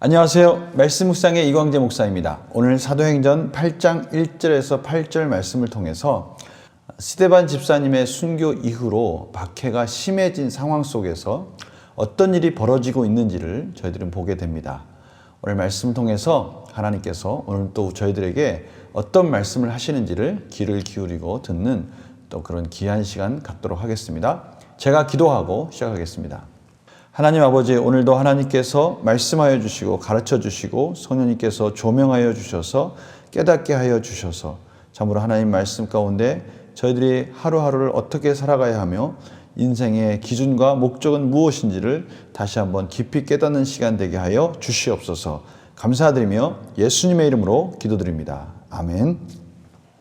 안녕하세요. 말씀 묵상의 이광재 목사입니다. 오늘 사도행전 8장 1절에서 8절 말씀을 통해서 스데반 집사님의 순교 이후로 박해가 심해진 상황 속에서 어떤 일이 벌어지고 있는지를 저희들은 보게 됩니다. 오늘 말씀을 통해서 하나님께서 오늘 또 저희들에게 어떤 말씀을 하시는지를 귀를 기울이고 듣는 또 그런 귀한 시간 갖도록 하겠습니다. 제가 기도하고 시작하겠습니다. 하나님 아버지, 오늘도 하나님께서 말씀하여 주시고 가르쳐 주시고 성령님께서 조명하여 주셔서 깨닫게 하여 주셔서 참으로 하나님 말씀 가운데 저희들이 하루하루를 어떻게 살아가야 하며 인생의 기준과 목적은 무엇인지를 다시 한번 깊이 깨닫는 시간 되게 하여 주시옵소서. 감사드리며 예수님의 이름으로 기도드립니다. 아멘.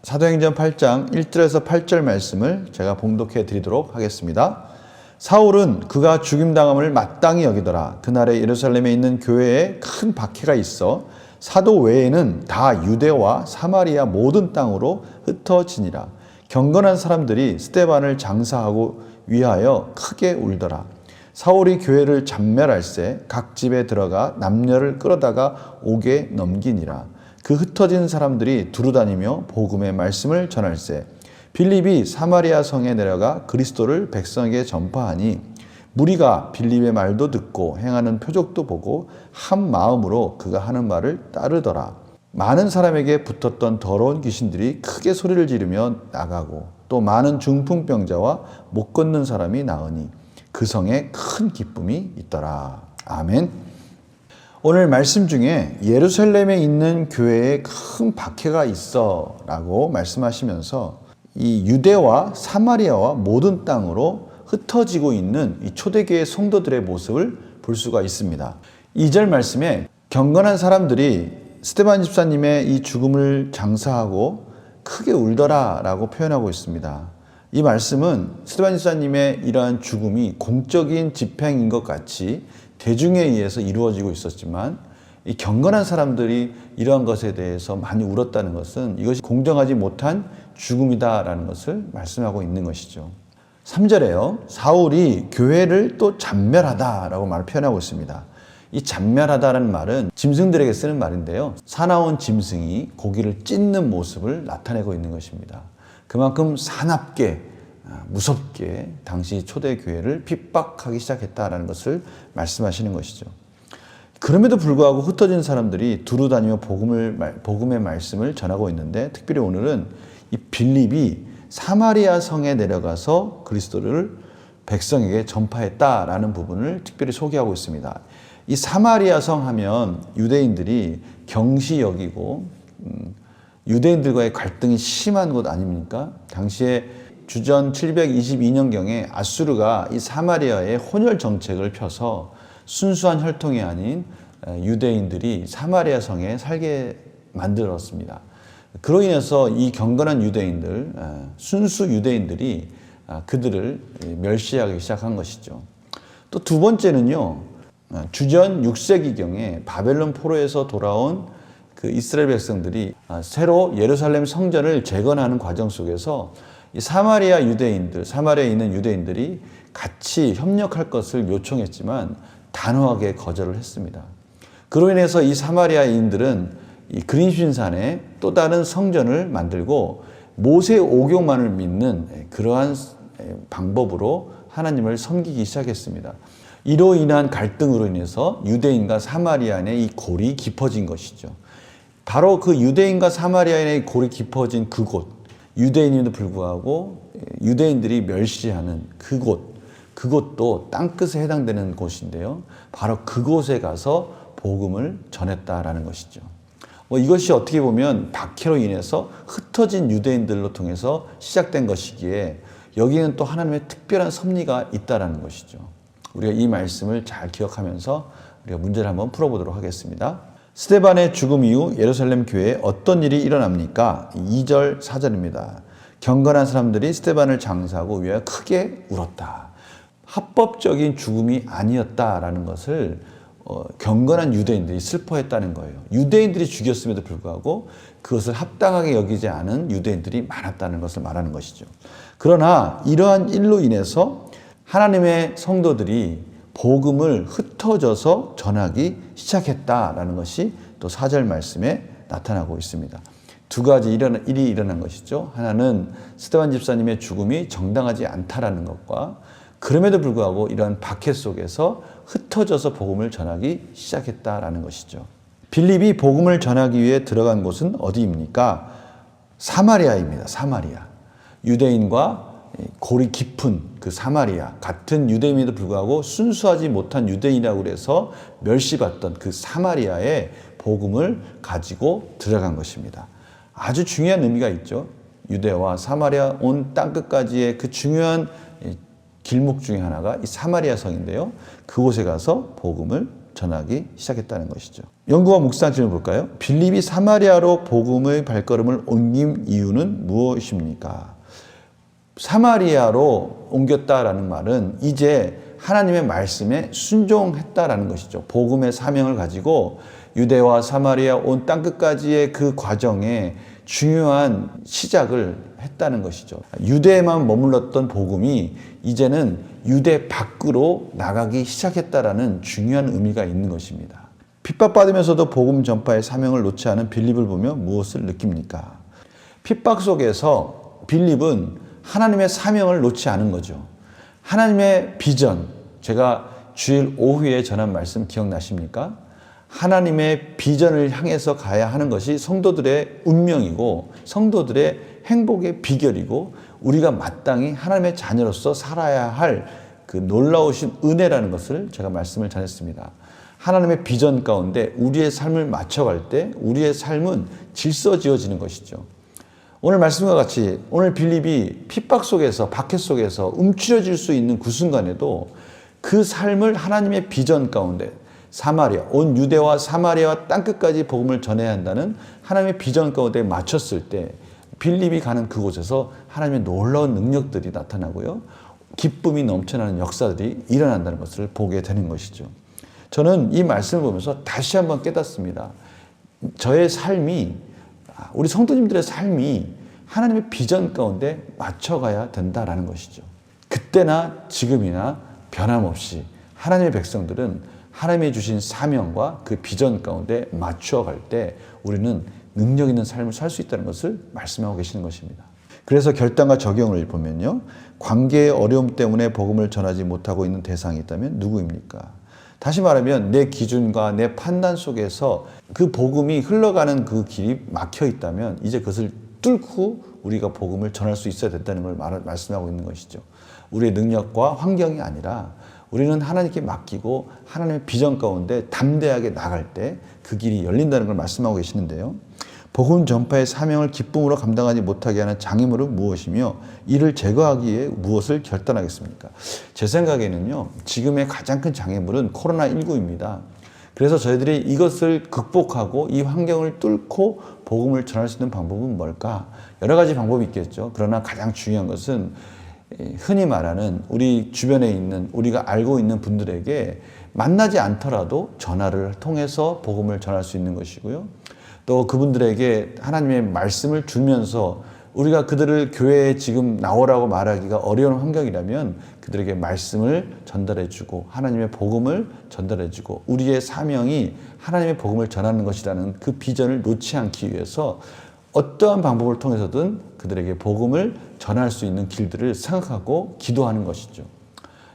사도행전 8장 1절에서 8절 말씀을 제가 봉독해 드리도록 하겠습니다. 사울은 그가 죽임당함을 마땅히 여기더라. 그날에 예루살렘에 있는 교회에 큰 박해가 있어 사도 외에는 다 유대와 사마리아 모든 땅으로 흩어지니라. 경건한 사람들이 스데반을 장사하고 위하여 크게 울더라. 사울이 교회를 잡멸할세 각 집에 들어가 남녀를 끌어다가 옥에 넘기니라. 그 흩어진 사람들이 두루다니며 복음의 말씀을 전할세 빌립이 사마리아 성에 내려가 그리스도를 백성에게 전파하니 무리가 빌립의 말도 듣고 행하는 표적도 보고 한 마음으로 그가 하는 말을 따르더라. 많은 사람에게 붙었던 더러운 귀신들이 크게 소리를 지르며 나가고 또 많은 중풍병자와 못 걷는 사람이 나으니 그 성에 큰 기쁨이 있더라. 아멘. 오늘 말씀 중에 예루살렘에 있는 교회에 큰 박해가 있어 라고 말씀하시면서 이 유대와 사마리아와 모든 땅으로 흩어지고 있는 이 초대교회 성도들의 모습을 볼 수가 있습니다. 2절 말씀에 경건한 사람들이 스데반 집사님의 이 죽음을 장사하고 크게 울더라 라고 표현하고 있습니다. 이 말씀은 스데반 집사님의 이러한 죽음이 공적인 집행인 것 같이 대중에 의해서 이루어지고 있었지만 이 경건한 사람들이 이러한 것에 대해서 많이 울었다는 것은 이것이 공정하지 못한 죽음이다라는 것을 말씀하고 있는 것이죠. 3절에요. 사울이 교회를 또 잡멸하다라고 말을 표현하고 있습니다. 이 잡멸하다라는 말은 짐승들에게 쓰는 말인데요. 사나운 짐승이 고기를 찢는 모습을 나타내고 있는 것입니다. 그만큼 사납게 무섭게 당시 초대교회를 핍박하기 시작했다라는 것을 말씀하시는 것이죠. 그럼에도 불구하고 흩어진 사람들이 두루다니며 복음의 말씀을 전하고 있는데 특별히 오늘은 이 빌립이 사마리아 성에 내려가서 그리스도를 백성에게 전파했다라는 부분을 특별히 소개하고 있습니다. 이 사마리아 성 하면 유대인들이 경시 여기고 유대인들과의 갈등이 심한 곳 아닙니까? 당시에 주전 722년경에 아수르가 이 사마리아에 혼혈 정책을 펴서 순수한 혈통이 아닌 유대인들이 사마리아 성에 살게 만들었습니다. 그로 인해서 이 경건한 유대인들, 순수 유대인들이 그들을 멸시하기 시작한 것이죠. 또 두 번째는요, 주전 6세기경에 바벨론 포로에서 돌아온 그 이스라엘 백성들이 새로 예루살렘 성전을 재건하는 과정 속에서 이 사마리아에 있는 유대인들이 같이 협력할 것을 요청했지만 단호하게 거절을 했습니다. 그로 인해서 이 사마리아인들은 이 그린신산에 또 다른 성전을 만들고 모세 오경만을 믿는 그러한 방법으로 하나님을 섬기기 시작했습니다. 이로 인한 갈등으로 인해서 유대인과 사마리아인의 이 골이 깊어진 것이죠. 바로 그 유대인과 사마리아인의 골이 깊어진 그곳, 유대인임에도 불구하고 유대인들이 멸시하는 그곳도 땅끝에 해당되는 곳인데요. 바로 그곳에 가서 복음을 전했다라는 것이죠. 이것이 어떻게 보면 박해로 인해서 흩어진 유대인들로 통해서 시작된 것이기에 여기에는 또 하나님의 특별한 섭리가 있다라는 것이죠. 우리가 이 말씀을 잘 기억하면서 우리가 문제를 한번 풀어보도록 하겠습니다. 스데반의 죽음 이후 예루살렘 교회에 어떤 일이 일어납니까? 2절 4절입니다. 경건한 사람들이 스데반을 장사하고 위하여 크게 울었다. 합법적인 죽음이 아니었다라는 것을 경건한 유대인들이 슬퍼했다는 거예요. 유대인들이 죽였음에도 불구하고 그것을 합당하게 여기지 않은 유대인들이 많았다는 것을 말하는 것이죠. 그러나 이러한 일로 인해서 하나님의 성도들이 복음을 흩어져서 전하기 시작했다라는 것이 또 4절 말씀에 나타나고 있습니다. 두 가지 일이 일어난 것이죠. 하나는 스데반 집사님의 죽음이 정당하지 않다라는 것과 그럼에도 불구하고 이러한 박해 속에서 흩어져서 복음을 전하기 시작했다라는 것이죠. 빌립이 복음을 전하기 위해 들어간 곳은 어디입니까? 사마리아입니다. 사마리아. 유대인과 골이 깊은 그 사마리아, 같은 유대인에도 불구하고 순수하지 못한 유대인이라고 해서 멸시받던 그 사마리아에 복음을 가지고 들어간 것입니다. 아주 중요한 의미가 있죠. 유대와 사마리아 온 땅끝까지의 그 중요한 길목 중에 하나가 이 사마리아 성인데요. 그곳에 가서 복음을 전하기 시작했다는 것이죠. 연구와 묵상 질문 볼까요? 빌립이 사마리아로 복음의 발걸음을 옮긴 이유는 무엇입니까? 사마리아로 옮겼다라는 말은 이제 하나님의 말씀에 순종했다라는 것이죠. 복음의 사명을 가지고 유대와 사마리아 온 땅끝까지의 그 과정에 중요한 시작을 했다는 것이죠. 유대에만 머물렀던 복음이 이제는 유대 밖으로 나가기 시작했다라는 중요한 의미가 있는 것입니다. 핍박받으면서도 복음 전파의 사명을 놓지 않은 빌립을 보며 무엇을 느낍니까? 핍박 속에서 빌립은 하나님의 사명을 놓지 않은 거죠. 하나님의 비전, 제가 주일 오후에 전한 말씀 기억나십니까? 하나님의 비전을 향해서 가야 하는 것이 성도들의 운명이고 성도들의 행복의 비결이고 우리가 마땅히 하나님의 자녀로서 살아야 할 그 놀라우신 은혜라는 것을 제가 말씀을 전했습니다. 하나님의 비전 가운데 우리의 삶을 맞춰갈 때 우리의 삶은 질서지어지는 것이죠. 오늘 말씀과 같이 오늘 빌립이 핍박 속에서 박해 속에서 움츠려질 수 있는 그 순간에도 그 삶을 하나님의 비전 가운데 사마리아, 온 유대와 사마리아와 땅끝까지 복음을 전해야 한다는 하나님의 비전 가운데 맞췄을 때 빌립이 가는 그곳에서 하나님의 놀라운 능력들이 나타나고요. 기쁨이 넘쳐나는 역사들이 일어난다는 것을 보게 되는 것이죠. 저는 이 말씀을 보면서 다시 한번 깨닫습니다. 저의 삶이, 우리 성도님들의 삶이 하나님의 비전 가운데 맞춰가야 된다라는 것이죠. 그때나 지금이나 변함없이 하나님의 백성들은 하나님이 주신 사명과 그 비전 가운데 맞춰갈 때 우리는 능력 있는 삶을 살 수 있다는 것을 말씀하고 계시는 것입니다. 그래서 결단과 적용을 보면요. 관계의 어려움 때문에 복음을 전하지 못하고 있는 대상이 있다면 누구입니까? 다시 말하면 내 기준과 내 판단 속에서 그 복음이 흘러가는 그 길이 막혀 있다면 이제 그것을 뚫고 우리가 복음을 전할 수 있어야 된다는 걸 말씀하고 있는 것이죠. 우리의 능력과 환경이 아니라 우리는 하나님께 맡기고 하나님의 비전 가운데 담대하게 나갈 때 그 길이 열린다는 걸 말씀하고 계시는데요. 복음 전파의 사명을 기쁨으로 감당하지 못하게 하는 장애물은 무엇이며 이를 제거하기 위해 무엇을 결단하겠습니까? 제 생각에는요. 지금의 가장 큰 장애물은 코로나19입니다. 그래서 저희들이 이것을 극복하고 이 환경을 뚫고 복음을 전할 수 있는 방법은 뭘까? 여러 가지 방법이 있겠죠. 그러나 가장 중요한 것은 흔히 말하는 우리 주변에 있는 우리가 알고 있는 분들에게 만나지 않더라도 전화를 통해서 복음을 전할 수 있는 것이고요. 또 그분들에게 하나님의 말씀을 주면서 우리가 그들을 교회에 지금 나오라고 말하기가 어려운 환경이라면 그들에게 말씀을 전달해주고 하나님의 복음을 전달해주고 우리의 사명이 하나님의 복음을 전하는 것이라는 그 비전을 놓지 않기 위해서 어떠한 방법을 통해서든 그들에게 복음을 전할 수 있는 길들을 생각하고 기도하는 것이죠.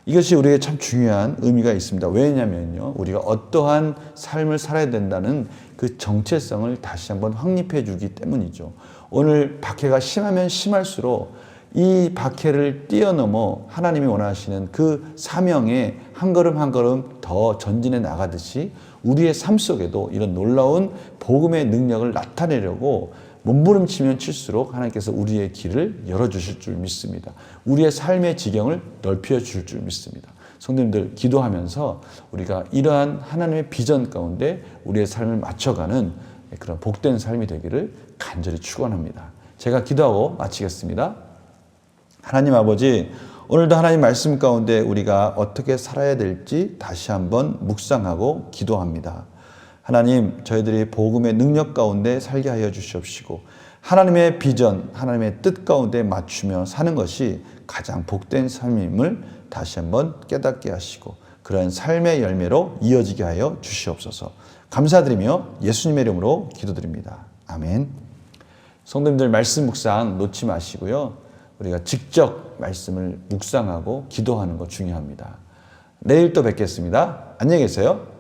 이것이 우리에게 참 중요한 의미가 있습니다. 왜냐면요, 우리가 어떠한 삶을 살아야 된다는 그 정체성을 다시 한번 확립해 주기 때문이죠. 오늘 박해가 심하면 심할수록 이 박해를 뛰어넘어 하나님이 원하시는 그 사명에 한 걸음 한 걸음 더 전진해 나가듯이 우리의 삶 속에도 이런 놀라운 복음의 능력을 나타내려고 몸부림치면 칠수록 하나님께서 우리의 길을 열어주실 줄 믿습니다. 우리의 삶의 지경을 넓혀줄 줄 믿습니다. 성도님들 기도하면서 우리가 이러한 하나님의 비전 가운데 우리의 삶을 맞춰가는 그런 복된 삶이 되기를 간절히 축원합니다. 제가 기도하고 마치겠습니다. 하나님 아버지, 오늘도 하나님 말씀 가운데 우리가 어떻게 살아야 될지 다시 한번 묵상하고 기도합니다. 하나님, 저희들이 복음의 능력 가운데 살게 하여 주시옵시고 하나님의 비전, 하나님의 뜻 가운데 맞추며 사는 것이 가장 복된 삶임을 다시 한번 깨닫게 하시고 그런 삶의 열매로 이어지게 하여 주시옵소서. 감사드리며 예수님의 이름으로 기도드립니다. 아멘. 성도님들 말씀 묵상 놓지 마시고요. 우리가 직접 말씀을 묵상하고 기도하는 거 중요합니다. 내일 또 뵙겠습니다. 안녕히 계세요.